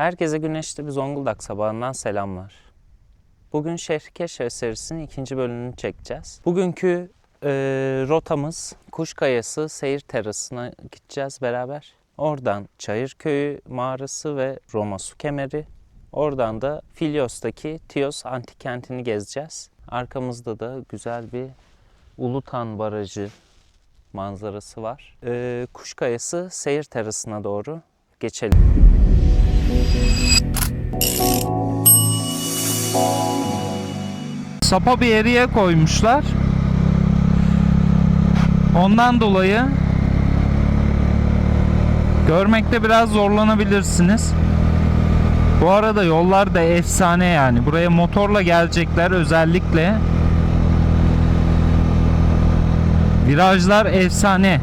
Herkese güneşli bir Zonguldak sabahından selamlar. Bugün Şehri Keşfet serisinin 2. bölümünü çekeceğiz. Bugünkü rotamız Kuşkayası Seyir Terası'na gideceğiz beraber. Oradan Çayırköyü mağarası ve Roma Su Kemeri. Oradan da Filyos'taki Tios Antik Kenti'ni gezeceğiz. Arkamızda da güzel bir Ulutan Barajı manzarası var. Kuşkayası Seyir Terası'na doğru geçelim. Sapa bir yere koymuşlar. Ondan dolayı görmekte biraz zorlanabilirsiniz. Bu arada yollar da efsane yani. Buraya motorla gelecekler özellikle. Virajlar efsane.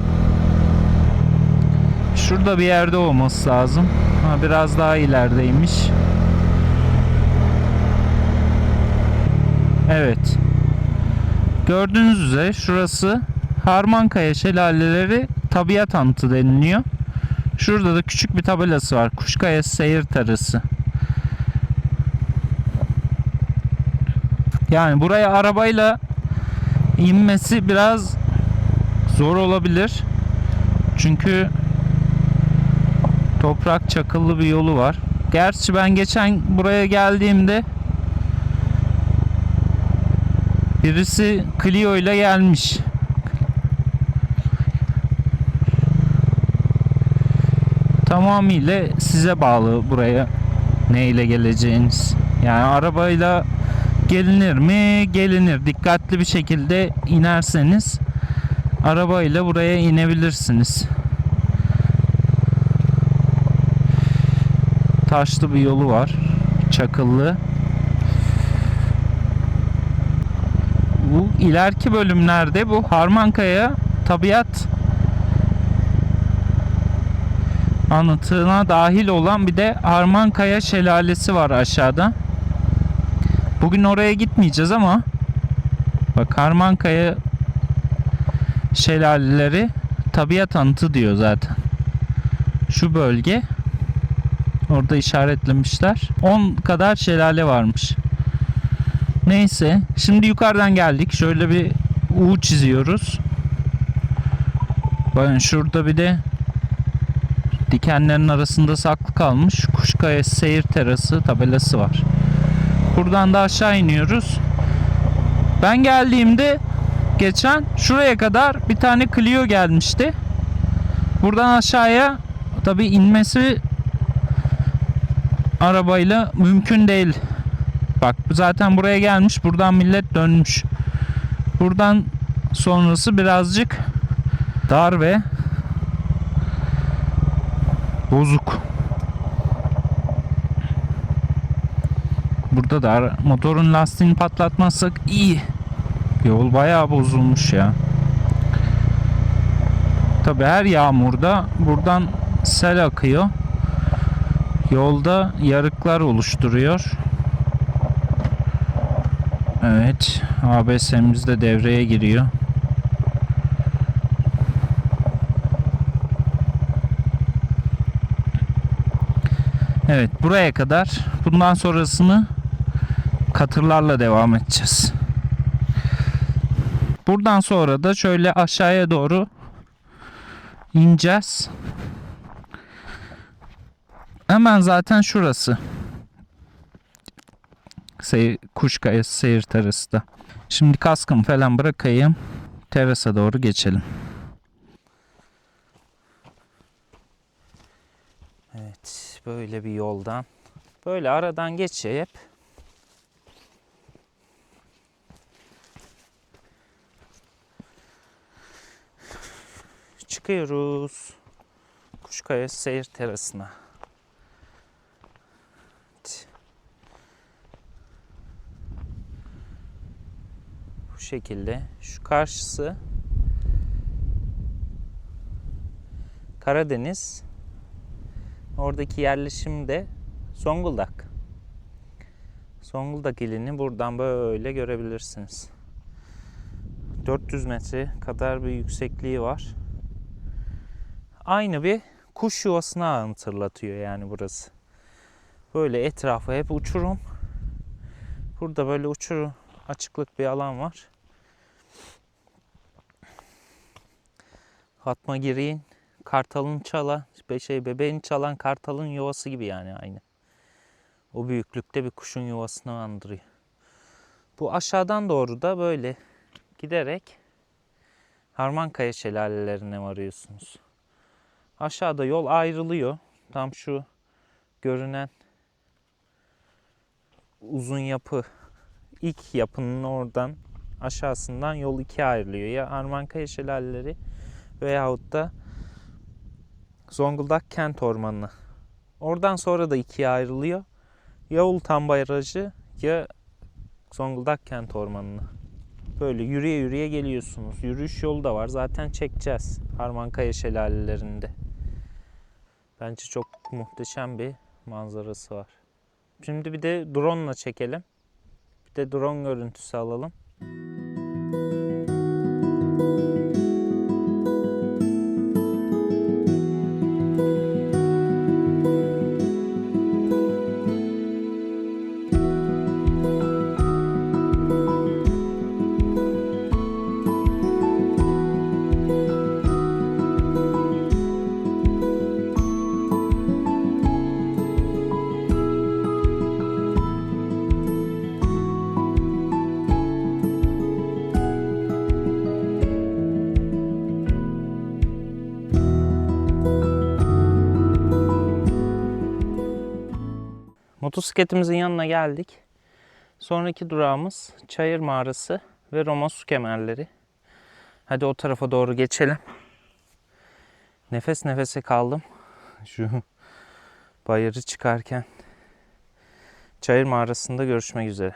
Şurada bir yerde olması lazım. Biraz daha ilerideymiş. Evet. Gördüğünüz üzere şurası Harmankaya Şelaleleri Tabiat Anıtı deniliyor. Şurada da küçük bir tabelası var. Kuşkayası Seyir Terası. Yani buraya arabayla inmesi biraz zor olabilir. Çünkü toprak çakıllı bir yolu var. Gerçi ben geçen buraya geldiğimde birisi Clio ile gelmiş. Tamamıyla size bağlı buraya neyle geleceğiniz. Yani arabayla gelinir mi? Gelinir. Dikkatli bir şekilde inerseniz arabayla buraya inebilirsiniz. Taşlı bir yolu var. Çakıllı. Bu ileriki bölümlerde bu Harmankaya Tabiat Anıtı'na dahil olan bir de Harmankaya Şelalesi var aşağıda. Bugün oraya gitmeyeceğiz ama bak Harmankaya Şelaleleri Tabiat Anıtı diyor zaten. Şu bölge. Orada işaretlemişler. 10 kadar şelale varmış. Neyse. Şimdi yukarıdan geldik. Şöyle bir U çiziyoruz. Bakın şurada bir de dikenlerin arasında saklı kalmış Kuşkayası Seyir Terası tabelası var. Buradan da aşağı iniyoruz. Ben geldiğimde geçen şuraya kadar bir tane Clio gelmişti. Buradan aşağıya tabii inmesi arabayla mümkün değil. Bak zaten buraya gelmiş. Buradan millet dönmüş. Buradan sonrası birazcık dar ve bozuk. Burada da motorun lastiğini patlatmazsak iyi. Yol bayağı bozulmuş ya. Tabi her yağmurda buradan sel akıyor. Yolda yarıklar oluşturuyor. Evet, ABS'miz de devreye giriyor. Evet, buraya kadar. Bundan sonrasını katırlarla devam edeceğiz. Buradan sonra da şöyle aşağıya doğru ineceğiz. Hemen zaten şurası. Kuşkayası Seyir Terası da. Şimdi kaskımı falan bırakayım. Terasa doğru geçelim. Evet, böyle bir yoldan. Böyle aradan geçiyor hep. Çıkıyoruz. Kuşkayası Seyir Terası'na. Evet. Bu şekilde. Şu karşısı Karadeniz. Oradaki yerleşim de Zonguldak. Zonguldak ilini buradan böyle görebilirsiniz. 400 metre kadar bir yüksekliği var. Aynı bir kuş yuvasını hatırlatıyor yani burası. Böyle etrafı hep uçurum. Burada böyle uçurum, açıklık bir alan var. Fatma Giri'nin kartalını çalan, bebeğini çalan kartalın yuvası gibi yani aynı. O büyüklükte bir kuşun yuvasını andırıyor. Bu aşağıdan doğru da böyle giderek Harmankaya şelalelerine varıyorsunuz. Aşağıda yol ayrılıyor. Tam şu görünen uzun yapı, ilk yapının oradan aşağısından yol ikiye ayrılıyor. Ya Harmankaya şelaleleri veyahut da Zonguldak Kent Ormanı. Oradan sonra da ikiye ayrılıyor. Ya Ultan Barajı ya Zonguldak Kent Ormanı'na. Böyle yürüye yürüye geliyorsunuz. Yürüyüş yolu da var. Zaten çekeceğiz Harmankaya şelalelerinde. Bence çok muhteşem bir manzarası var. Şimdi bir de drone'la çekelim. Bir de drone görüntüsü alalım. Motosikletimizin yanına geldik. Sonraki durağımız Çayır Mağarası ve Roma su kemerleri. Hadi o tarafa doğru geçelim. Nefes nefese kaldım. Şu bayırı çıkarken. Çayır Mağarası'nda görüşmek üzere.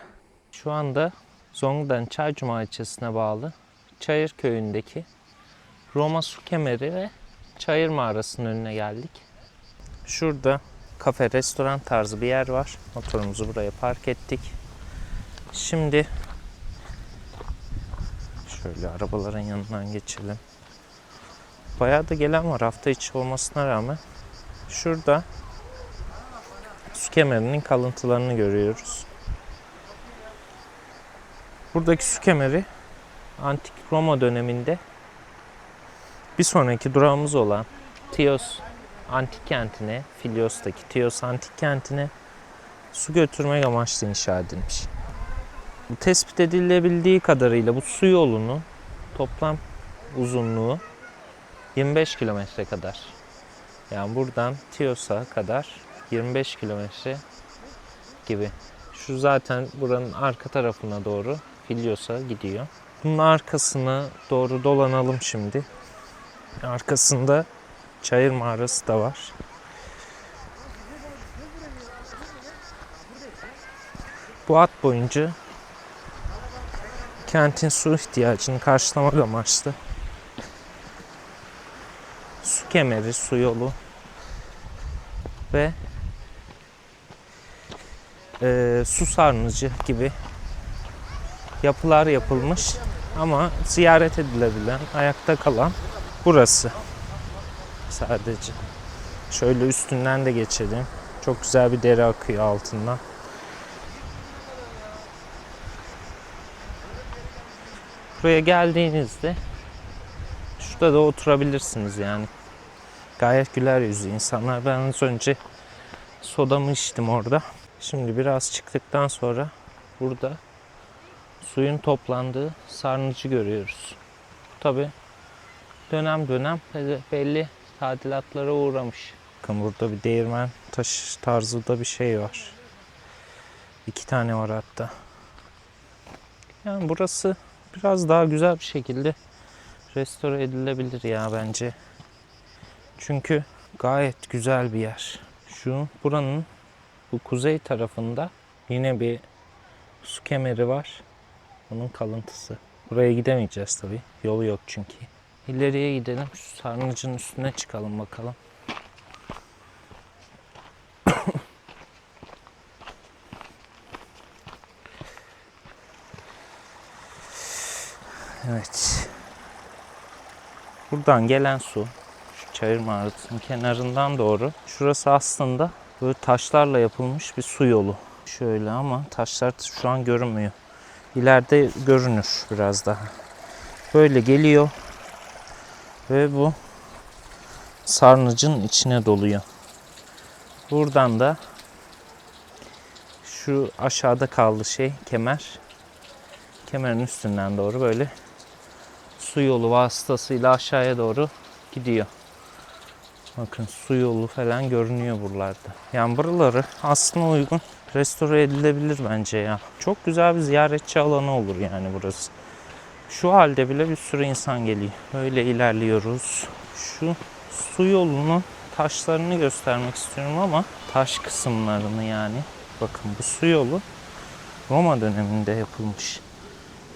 Şu anda Zonguldak'ın Çaycuma ilçesine bağlı Çayır köyündeki Roma su kemeri ve Çayır Mağarası'nın önüne geldik. Şurada kafe, restoran tarzı bir yer var. Motorumuzu buraya park ettik. Şimdi şöyle arabaların yanından geçelim. Bayağı da gelen var hafta içi olmasına rağmen. Şurada su kemerinin kalıntılarını görüyoruz. Buradaki su kemeri Antik Roma döneminde bir sonraki durağımız olan Tios Antik Kenti'ne, Filyos'taki Tios Antik Kenti'ne su götürmek amaçlı inşa edilmiş. Bu tespit edilebildiği kadarıyla bu su yolunun toplam uzunluğu 25 kilometre kadar. Yani buradan Tios'a kadar 25 kilometre gibi. Şu zaten buranın arka tarafına doğru Filyos'a gidiyor. Bunun arkasına doğru dolanalım şimdi. Arkasında Çayır Mağarası da var. Bu hat boyunca kentin su ihtiyacını karşılamak amaçlı su kemeri, su yolu ve su sarnıcı gibi yapılar yapılmış ama ziyaret edilebilen, ayakta kalan burası sadece. Şöyle üstünden de geçelim. Çok güzel bir dere akıyor altından. Buraya geldiğinizde şurada da oturabilirsiniz yani. Gayet güler yüzlü insanlar. Ben az önce sodamı içtim orada. Şimdi biraz çıktıktan sonra burada suyun toplandığı sarnıcı görüyoruz. Tabi dönem dönem belli tadilatlara uğramış. Bakın burada bir değirmen taş tarzı da bir şey var. 2 tane var hatta. Yani burası biraz daha güzel bir şekilde restore edilebilir ya bence. Çünkü gayet güzel bir yer. Buranın bu kuzey tarafında yine bir su kemeri var. Onun kalıntısı. Buraya gidemeyeceğiz tabii. Yolu yok çünkü. İleriye gidelim. Şu sarnıcın üstüne çıkalım bakalım. Evet. Buradan gelen su şu Çayır Mağarası'nın kenarından doğru. Şurası aslında Böyle taşlarla yapılmış bir su yolu. Şöyle ama taşlar şu an görünmüyor. İleride görünür biraz daha. Böyle geliyor ve bu sarnıcın içine doluyor. Buradan da şu aşağıda kaldı kemer. Kemerin üstünden doğru böyle su yolu vasıtasıyla aşağıya doğru gidiyor. Bakın su yolu falan görünüyor buralarda. Yani buraları aslında uygun restore edilebilir bence ya. Çok güzel bir ziyaretçi alanı olur yani burası. Şu halde bile bir sürü insan geliyor. Böyle ilerliyoruz. Şu su yolunun taşlarını göstermek istiyorum ama taş kısımlarını yani. Bakın bu su yolu Roma döneminde yapılmış.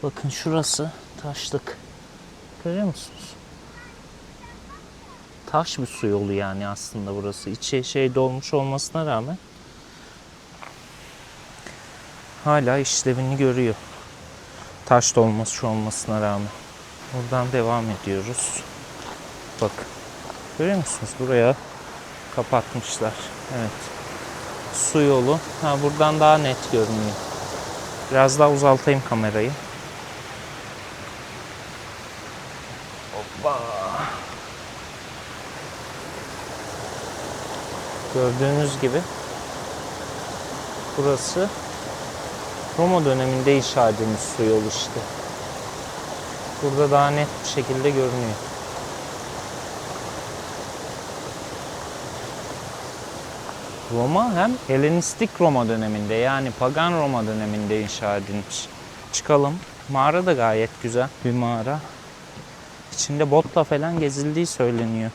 Bakın şurası taşlık. Görüyor musunuz? Taş bir su yolu yani aslında burası. İçi dolmuş olmasına rağmen hala işlevini görüyor. Taş dolmuş olmasına rağmen. Buradan devam ediyoruz. Bakın. Görüyor musunuz? Buraya kapatmışlar. Evet. Su yolu. Buradan daha net görünüyor. Biraz daha uzaltayım kamerayı. Hoppa. Gördüğünüz gibi burası Roma döneminde inşa edilmiş su yolu işte. Burada daha net bir şekilde görünüyor. Roma hem Helenistik Roma döneminde yani Pagan Roma döneminde inşa edilmiş. Çıkalım. Mağara da gayet güzel bir mağara. İçinde botla falan gezildiği söyleniyor.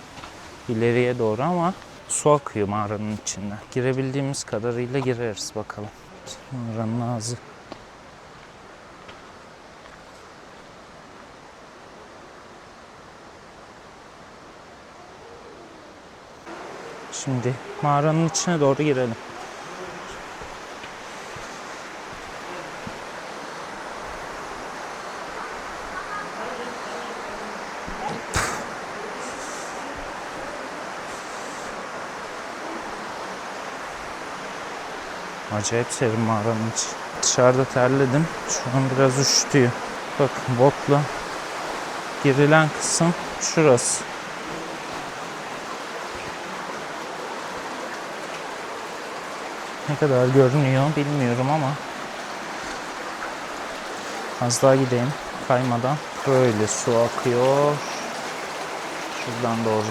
İleriye doğru ama su akıyor mağaranın içinden. Girebildiğimiz kadarıyla gireriz bakalım. Mağaranın ağzı. Şimdi mağaranın içine doğru girelim. Acayip serin mağaranın içi. Dışarıda terledim. Şu an biraz üşütüyor. Bakın botla girilen kısım şurası. Ne kadar görünüyor bilmiyorum ama az daha gideyim kaymadan. Böyle su akıyor. Şuradan doğru.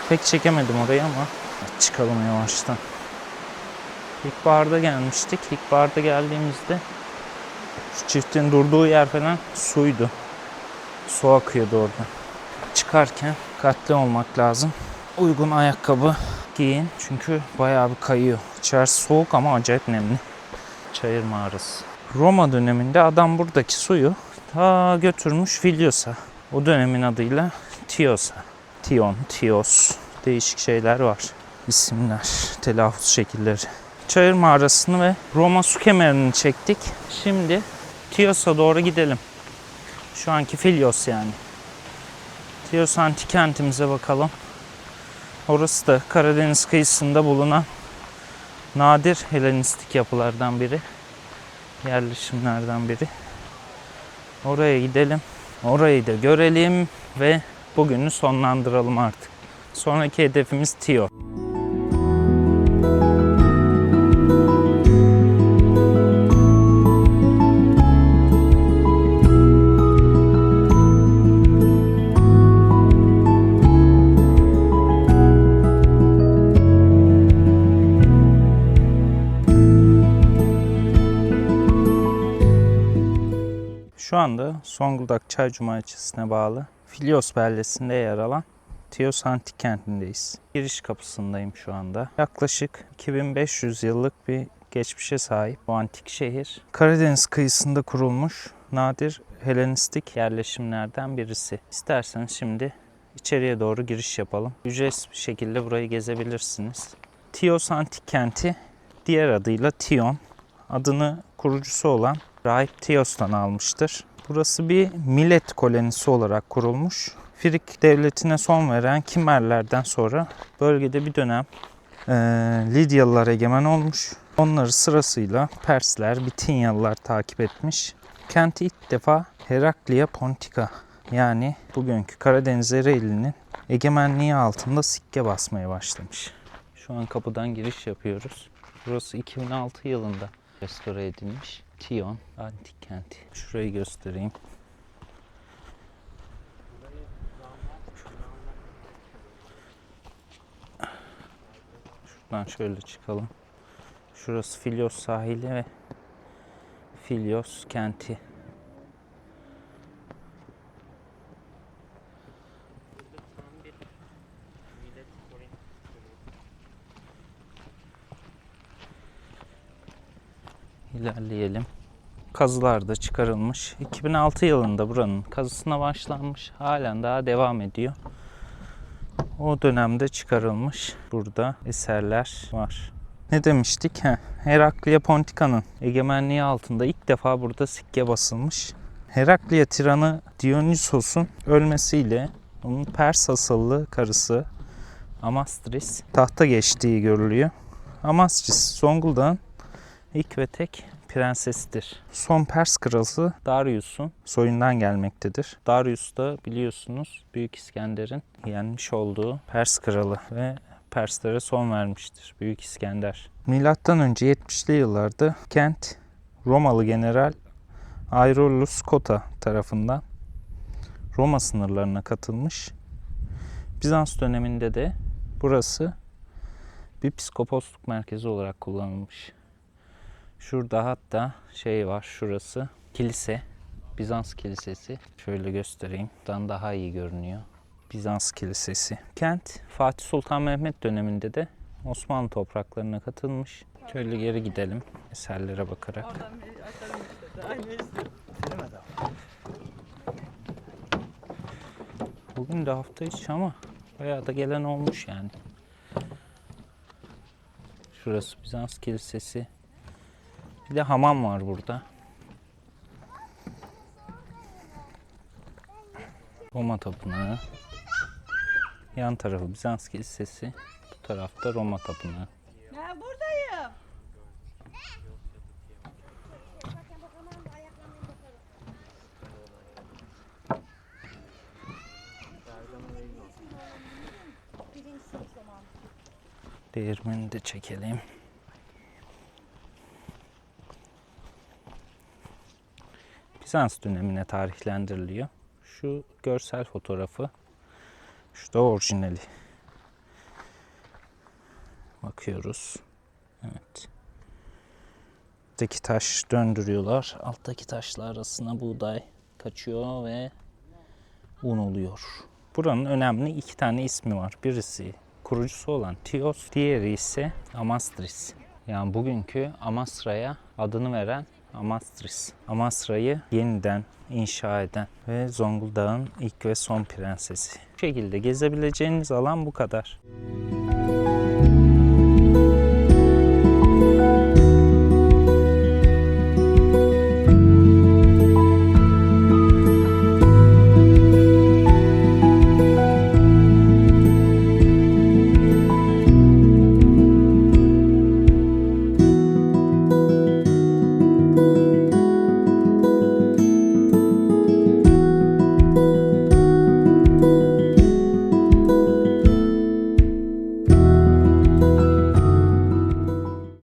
Pek çekemedim orayı ama çıkalım yavaştan. İlkbaharda gelmiştik. İlkbaharda geldiğimizde şu çiftin durduğu yer falan suydu. Su akıyordu orada. Çıkarken dikkatli olmak lazım. Uygun ayakkabı giyin. Çünkü bayağı bir kayıyor. İçerisi soğuk ama acayip nemli. Çayır mağarası. Roma döneminde adam buradaki suyu ta götürmüş Filyos'a. O dönemin adıyla Tios'a. Tion, Tios. Değişik şeyler var. İsimler, telaffuz şekilleri. Çayır mağarasını ve Roma su kemerini çektik. Şimdi Tios'a doğru gidelim. Şu anki Filyos yani. Tios antik kentimize bakalım. Orası da Karadeniz kıyısında bulunan nadir Helenistik yapılardan biri. Yerleşimlerden biri. Oraya gidelim. Orayı da görelim ve bugünü sonlandıralım artık. Sonraki hedefimiz Tio. Şu anda Zonguldak Çaycuma ilçesine bağlı Filyos beldesinde yer alan Tios Antik Kenti'ndeyiz. Giriş kapısındayım şu anda. Yaklaşık 2500 yıllık bir geçmişe sahip bu antik şehir. Karadeniz kıyısında kurulmuş nadir Helenistik yerleşimlerden birisi. İsterseniz şimdi içeriye doğru giriş yapalım. Ücretsiz bir şekilde burayı gezebilirsiniz. Tios Antik Kenti diğer adıyla Tion. Adını kurucusu olan Rahip Tios'tan almıştır. Burası bir millet kolonisi olarak kurulmuş. Frig devletine son veren Kimerlerden sonra bölgede bir dönem Lidyalılar egemen olmuş. Onları sırasıyla Persler, Bitinyalılar takip etmiş. Kenti ilk defa Heraklia Pontica, yani bugünkü Karadeniz Ereğli'nin egemenliği altında sikke basmaya başlamış. Şu an kapıdan giriş yapıyoruz. Burası 2006 yılında restore edilmiş. Tion Antik Kenti. Şurayı göstereyim. Şuradan şöyle çıkalım. Şurası Filyos sahili ve Filyos kenti. İlerleyelim. Kazılar da çıkarılmış. 2006 yılında buranın kazısına başlanmış. Halen daha devam ediyor. O dönemde çıkarılmış. Burada eserler var. Ne demiştik? Heraklia Pontica'nın egemenliği altında ilk defa burada sikke basılmış. Heraklia tiranı Dionysos'un ölmesiyle onun Pers asıllı karısı Amastris tahta geçtiği görülüyor. Amastris Zonguldak'ın ilk ve tek prensesidir. Son Pers kralı Darius'un soyundan gelmektedir. Darius da biliyorsunuz Büyük İskender'in yenmiş olduğu Pers kralı ve Perslere son vermiştir Büyük İskender. Milattan önce 70'li yıllarda kent Romalı general Aurelius Cotta tarafından Roma sınırlarına katılmış. Bizans döneminde de burası bir psikoposluk merkezi olarak kullanılmış. Şurada hatta şey var, şurası kilise, Bizans kilisesi. Şöyle göstereyim, buradan daha iyi görünüyor. Bizans kilisesi. Kent Fatih Sultan Mehmet döneminde de Osmanlı topraklarına katılmış. Şöyle geri gidelim eserlere bakarak. Bugün de hafta içi ama bayağı da gelen olmuş yani. Şurası Bizans kilisesi. Bir de hamam var burada. Roma tapınağı. Yan tarafı Bizans kilisesi. Bu tarafta Roma tapınağı. Ben buradayım. Değirmeni de çekelim. Bizans dönemine tarihlendiriliyor. Şu görsel fotoğrafı, şu da orijinali. Bakıyoruz. Evet. Alttaki taş döndürüyorlar. Alttaki taşlar arasına buğday kaçıyor ve un oluyor. Buranın önemli iki tane ismi var. Birisi kurucusu olan Tios, diğeri ise Amastris. Yani bugünkü Amasra'ya adını veren Amastris. Amasra'yı yeniden inşa eden ve Zonguldak'ın ilk ve son prensesi. Bu şekilde gezebileceğiniz alan bu kadar.